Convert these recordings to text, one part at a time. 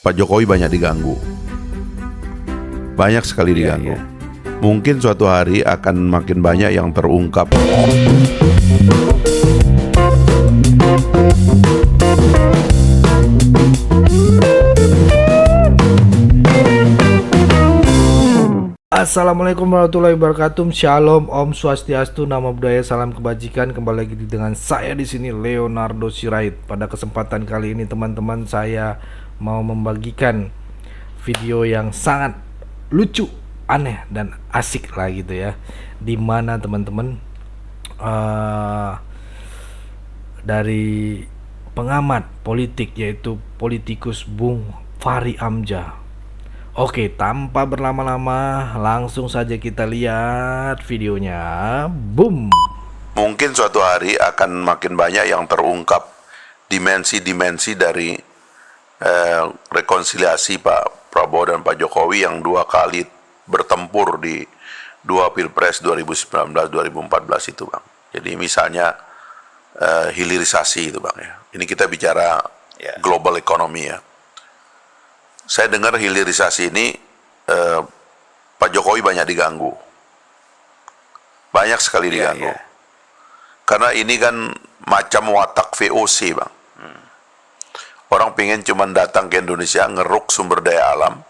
Pak Jokowi banyak diganggu. Banyak sekali diganggu. Mungkin suatu hari akan makin banyak yang terungkap. Assalamualaikum warahmatullahi wabarakatuh. Shalom, Om Swastiastu, Namo Buddhaya, salam kebajikan. Kembali lagi dengan saya di sini Leonardo Sirait. Pada kesempatan kali ini teman-teman, saya mau membagikan video yang sangat lucu, aneh dan asik lah gitu ya. Dimana teman-teman dari pengamat politik, yaitu politikus Bung Fahri Hamzah. Oke, tanpa berlama-lama langsung saja kita lihat videonya. Boom. Mungkin suatu hari akan makin banyak yang terungkap dimensi-dimensi dari rekonsiliasi Pak Prabowo dan Pak Jokowi yang dua kali bertempur di dua pilpres 2019-2014 itu, Bang. Jadi misalnya hilirisasi itu, Bang, ya. Ini kita bicara global economy ya. Saya dengar hilirisasi ini Pak Jokowi banyak diganggu. Banyak sekali diganggu. Karena ini kan macam watak VOC, Bang. Orang pengen cuman datang ke Indonesia, ngeruk sumber daya alam.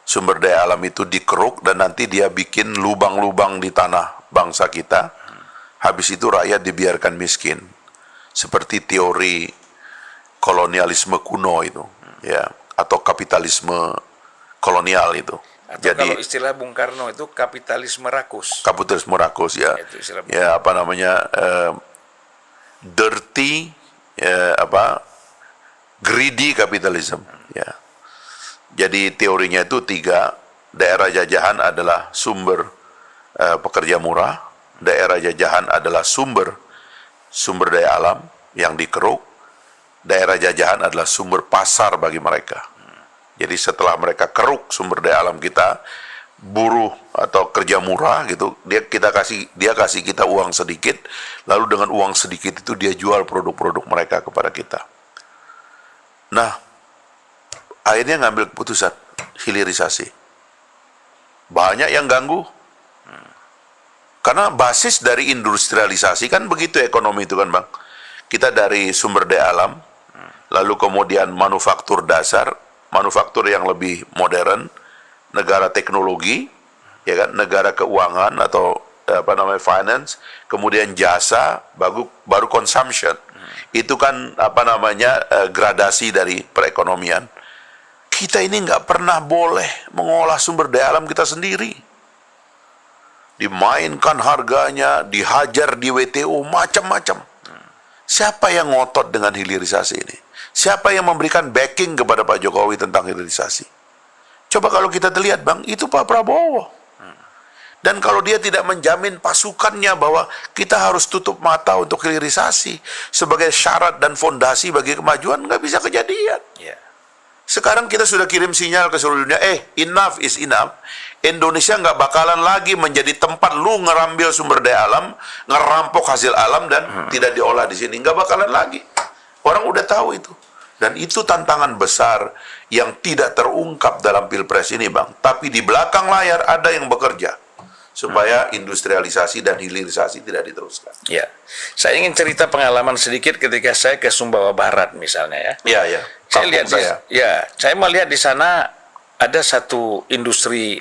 Sumber daya alam itu dikeruk dan nanti dia bikin lubang-lubang di tanah bangsa kita. Habis itu rakyat dibiarkan miskin. Seperti teori kolonialisme kuno itu, ya. Atau kapitalisme kolonial itu. Atau jadi kalau istilah Bung Karno itu kapitalisme rakus. Kapitalisme rakus ya. Ya, apa namanya, dirty, greedy capitalism. Ya. Jadi teorinya itu tiga. Daerah jajahan adalah sumber pekerja murah. Daerah jajahan adalah sumber daya alam yang dikeruk. Daerah jajahan adalah sumber pasar bagi mereka. Jadi setelah mereka keruk sumber daya alam kita, buruh atau kerja murah gitu, dia kasih kita uang sedikit, lalu dengan uang sedikit itu dia jual produk-produk mereka kepada kita. Nah, akhirnya ngambil keputusan hilirisasi. Banyak yang ganggu. Karena basis dari industrialisasi kan begitu ekonomi itu kan, Bang. Kita dari sumber daya alam, lalu kemudian manufaktur dasar, manufaktur yang lebih modern, negara teknologi, ya kan, negara keuangan atau finance, kemudian jasa, baru consumption. Itu kan gradasi dari perekonomian. Kita ini nggak pernah boleh mengolah sumber daya alam kita sendiri. Dimainkan harganya, dihajar di WTO, macam-macam. Siapa yang ngotot dengan hilirisasi ini? Siapa yang memberikan backing kepada Pak Jokowi tentang hilirisasi? Coba kalau kita lihat, Bang, itu Pak Prabowo. Dan kalau dia tidak menjamin pasukannya bahwa kita harus tutup mata untuk hilirisasi sebagai syarat dan fondasi bagi kemajuan, nggak bisa kejadian. Sekarang kita sudah kirim sinyal ke seluruh dunia, enough is enough. Indonesia nggak bakalan lagi menjadi tempat lu ngerambil sumber daya alam, ngerampok hasil alam dan tidak diolah di sini. Nggak bakalan lagi. Orang udah tahu itu. Dan itu tantangan besar yang tidak terungkap dalam pilpres ini, Bang. Tapi di belakang layar ada yang bekerja supaya industrialisasi dan hilirisasi tidak diteruskan. Ya, saya ingin cerita pengalaman sedikit ketika saya ke Sumbawa Barat misalnya ya. Iya. Saya lihat saya melihat di sana ada satu industri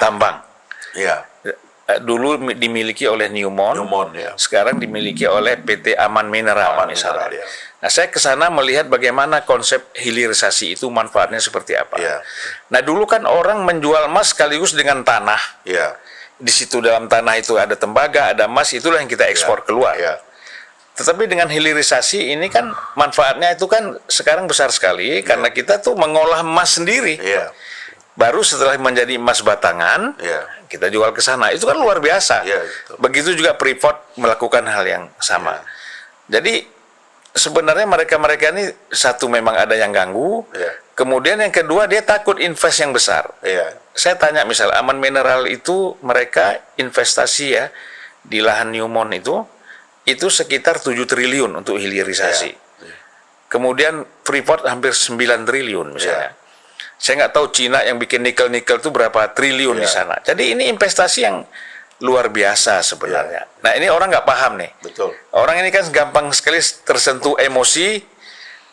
tambang. Iya. Dulu dimiliki oleh Newmont, ya. Sekarang dimiliki oleh PT Aman Mineral misalnya. Ya. Nah, saya ke sana melihat bagaimana konsep hilirisasi itu manfaatnya seperti apa. Ya. Nah, dulu kan orang menjual emas sekaligus dengan tanah. Ya. Di situ dalam tanah itu ada tembaga, ada emas, itulah yang kita ekspor keluar. Ya. Tetapi dengan hilirisasi ini kan manfaatnya itu kan sekarang besar sekali karena kita tuh mengolah emas sendiri. Ya. Baru setelah menjadi emas batangan, kita jual ke sana. Itu kan luar biasa. Begitu juga Freeport melakukan hal yang sama. Jadi sebenarnya mereka-mereka ini satu memang ada yang ganggu. Kemudian yang kedua dia takut invest yang besar. Saya tanya misal Aman Mineral itu mereka investasi ya di lahan Newmont itu sekitar 7 triliun untuk hilirisasi. kemudian Freeport hampir 9 triliun misalnya. Saya nggak tahu Cina yang bikin nikel-nikel itu berapa triliun di sana. Jadi ini investasi yang luar biasa sebenarnya. Nah ini orang nggak paham nih. Betul. Orang ini kan gampang sekali tersentuh emosi,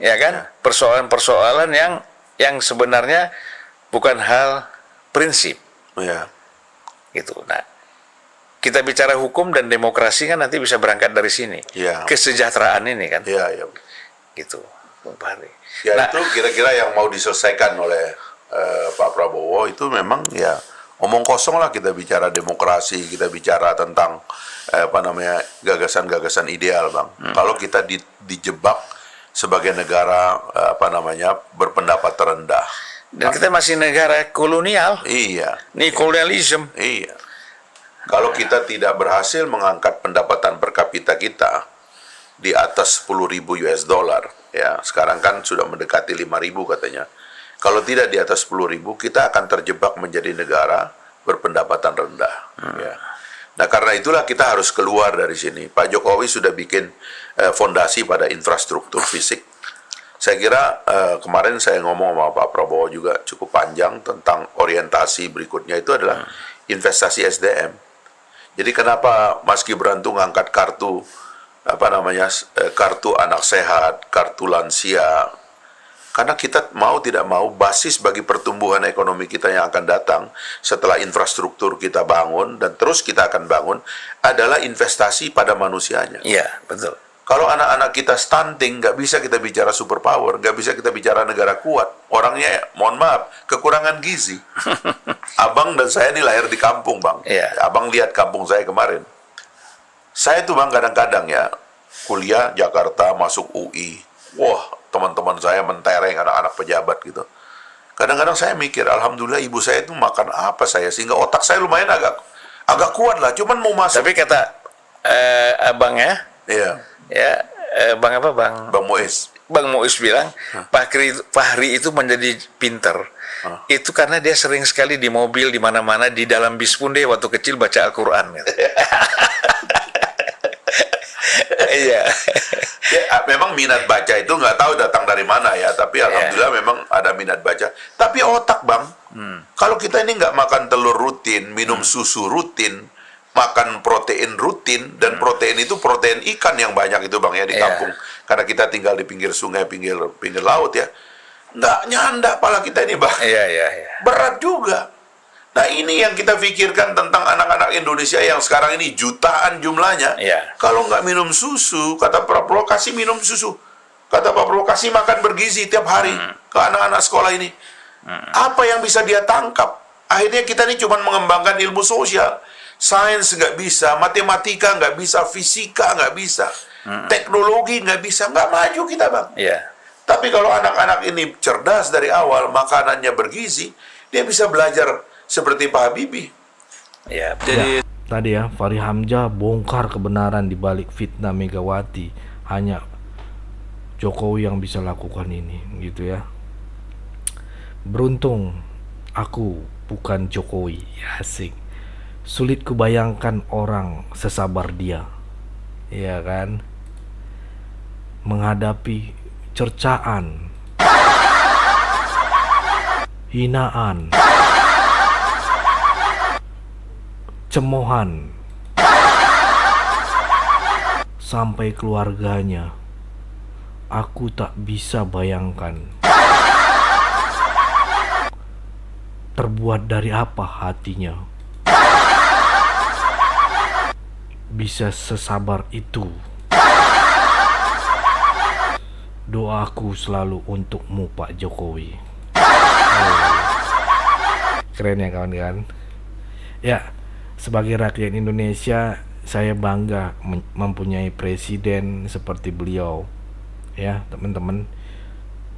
ya kan? Persoalan-persoalan yang sebenarnya bukan hal prinsip. Ya. Gitu. Nah, kita bicara hukum dan demokrasi kan nanti bisa berangkat dari sini. Ya. Kesejahteraan ini kan. Iya, iya. Gitu. Bung Fahri. Ya Nah, itu kira-kira yang mau diselesaikan oleh Pak Prabowo itu memang ya omong kosong lah, kita bicara demokrasi, kita bicara tentang gagasan-gagasan ideal, Bang. Kalau kita dijebak sebagai negara berpendapat terendah. dan kita masih negara kolonial. Iya. Ini kolonialisme. Iya. Kalau kita tidak berhasil mengangkat pendapatan per kapita kita di atas 10.000 US dollar, ya sekarang kan sudah mendekati 5.000 katanya. Kalau tidak di atas 10.000, kita akan terjebak menjadi negara berpendapatan rendah. Ya. Nah karena itulah kita harus keluar dari sini. Pak Jokowi sudah bikin fondasi pada infrastruktur fisik. Saya kira kemarin saya ngomong sama Pak Prabowo juga cukup panjang tentang orientasi berikutnya itu adalah investasi SDM. Jadi kenapa Mas Gibran tuh ngangkat kartu kartu anak sehat, kartu lansia? Karena kita mau tidak mau basis bagi pertumbuhan ekonomi kita yang akan datang setelah infrastruktur kita bangun dan terus kita akan bangun adalah investasi pada manusianya. Iya, betul. Kalau anak-anak kita stunting, nggak bisa kita bicara superpower, nggak bisa kita bicara negara kuat. Orangnya, mohon maaf, kekurangan gizi. Abang dan saya ini lahir di kampung, Bang. Iya. Abang lihat kampung saya kemarin. Saya tuh, Bang, kadang-kadang ya, kuliah Jakarta, masuk UI. Wah, teman-teman saya mentereng anak-anak pejabat gitu. Kadang-kadang saya mikir, alhamdulillah ibu saya itu makan apa saya, sehingga otak saya lumayan agak kuat lah, cuman mau masuk. Tapi kata abang ya, Bang apa Bang? Bang Muiz. Bang Muiz bilang Fahri itu menjadi pinter. Itu karena dia sering sekali di mobil di mana-mana, di dalam bis pun dia waktu kecil baca Al-Qur'an gitu. Iya. Ya, memang minat baca itu nggak tahu datang dari mana ya, tapi alhamdulillah memang ada minat baca. Tapi otak, Bang, kalau kita ini nggak makan telur rutin, minum susu rutin, makan protein rutin, dan protein itu protein ikan yang banyak itu, Bang, ya di kampung. Karena kita tinggal di pinggir sungai, pinggir laut ya. Nggak nyanda pala kita ini, Bang. Iya. Berat juga. Nah ini yang kita pikirkan tentang anak-anak Indonesia yang sekarang ini jutaan jumlahnya. Iya. Kalau nggak minum susu, kata Pak Prabowo, kasih minum susu. Kata Pak Prabowo, kasih makan bergizi tiap hari ke anak-anak sekolah ini. Apa yang bisa dia tangkap? Akhirnya kita ini cuma mengembangkan ilmu sosial. Sains nggak bisa, matematika nggak bisa, fisika nggak bisa, teknologi nggak bisa, nggak maju kita, Bang. Iya. Tapi kalau anak-anak ini cerdas dari awal, makanannya bergizi, dia bisa belajar seperti Pak Habibie. Iya. Jadi tadi ya Fahri Hamzah bongkar kebenaran di balik fitnah Megawati. Hanya Jokowi yang bisa lakukan ini, gitu ya. Beruntung aku bukan Jokowi. Ya, asik. Sulit kubayangkan orang sesabar dia, ya kan, menghadapi cercaan, hinaan, cemoohan, sampai keluarganya. Aku tak bisa bayangkan terbuat dari apa hatinya bisa sesabar itu. Doaku selalu untukmu, Pak Jokowi. Keren ya kawan-kawan. Ya, sebagai rakyat Indonesia, saya bangga mempunyai presiden seperti beliau. Ya, teman-teman.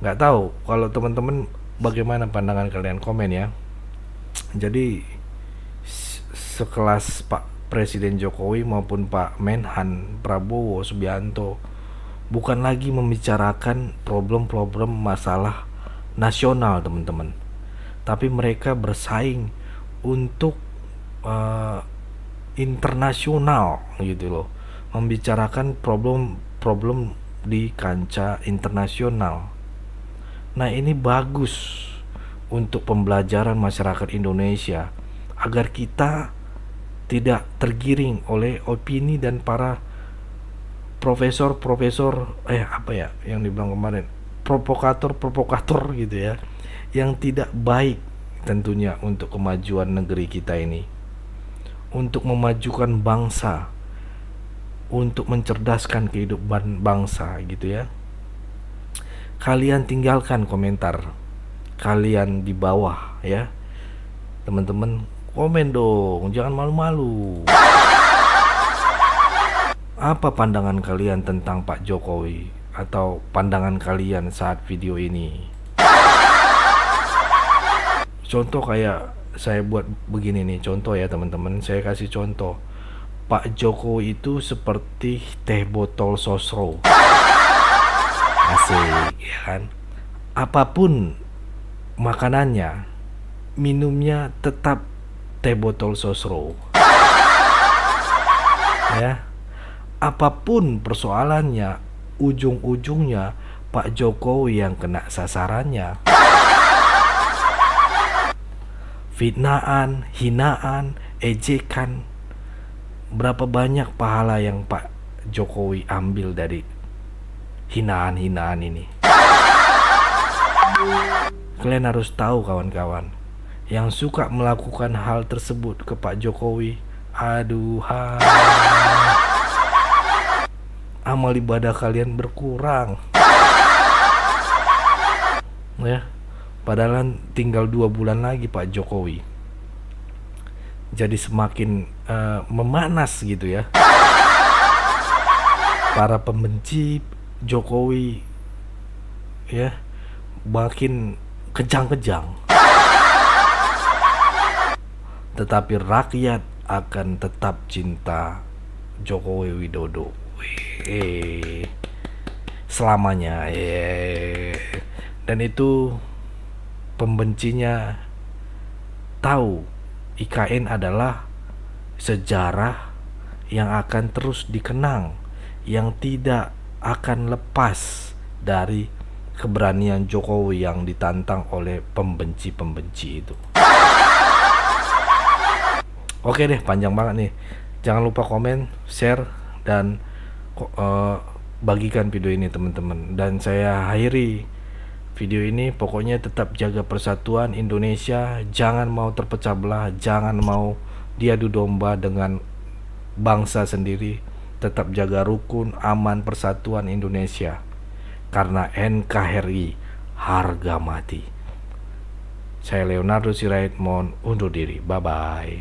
Nggak tahu kalau teman-teman bagaimana pandangan kalian, komen ya. Jadi sekelas Pak Presiden Jokowi maupun Pak Menhan Prabowo Subianto bukan lagi membicarakan problem-problem masalah nasional, teman-teman, tapi mereka bersaing untuk internasional gitu loh, membicarakan problem di kancah internasional. Nah, ini bagus untuk pembelajaran masyarakat Indonesia agar kita tidak tergiring oleh opini dan para profesor-profesor apa ya yang dibilang kemarin, provokator gitu ya, yang tidak baik tentunya untuk kemajuan negeri kita ini, untuk memajukan bangsa, untuk mencerdaskan kehidupan bangsa gitu ya. Kalian tinggalkan komentar kalian di bawah ya, teman-teman, komen dong, jangan malu-malu. Apa pandangan kalian tentang Pak Jokowi, atau pandangan kalian saat video ini? Contoh kayak saya buat begini nih, contoh ya teman-teman, saya kasih contoh. Pak Jokowi itu seperti teh botol sosro. Asik, ya kan? Apapun makanannya, minumnya tetap teh botol sosro. Ya. Apapun persoalannya, ujung-ujungnya Pak Jokowi yang kena sasarannya. Fitnaan, hinaan, ejekan. Berapa banyak pahala yang Pak Jokowi ambil dari hinaan-hinaan ini? Kalian harus tahu kawan-kawan, yang suka melakukan hal tersebut ke Pak Jokowi, aduhai, amal ibadah kalian berkurang. Ya, padahal tinggal 2 bulan lagi Pak Jokowi. Jadi semakin memanas gitu ya. Para pembenci Jokowi ya makin kejang-kejang. Tetapi rakyat akan tetap cinta Jokowi Widodo selamanya. Dan itu pembencinya tahu IKN adalah sejarah yang akan terus dikenang, yang tidak akan lepas dari keberanian Jokowi yang ditantang oleh pembenci-pembenci itu. Oke deh, panjang banget nih. Jangan lupa komen, share, dan bagikan video ini teman-teman. Dan saya akhiri video ini, pokoknya tetap jaga persatuan Indonesia, jangan mau terpecah belah, jangan mau diadu domba dengan bangsa sendiri. Tetap jaga rukun, aman, persatuan Indonesia, karena NKRI harga mati. Saya Leonardo Sirait mohon undur diri. Bye bye.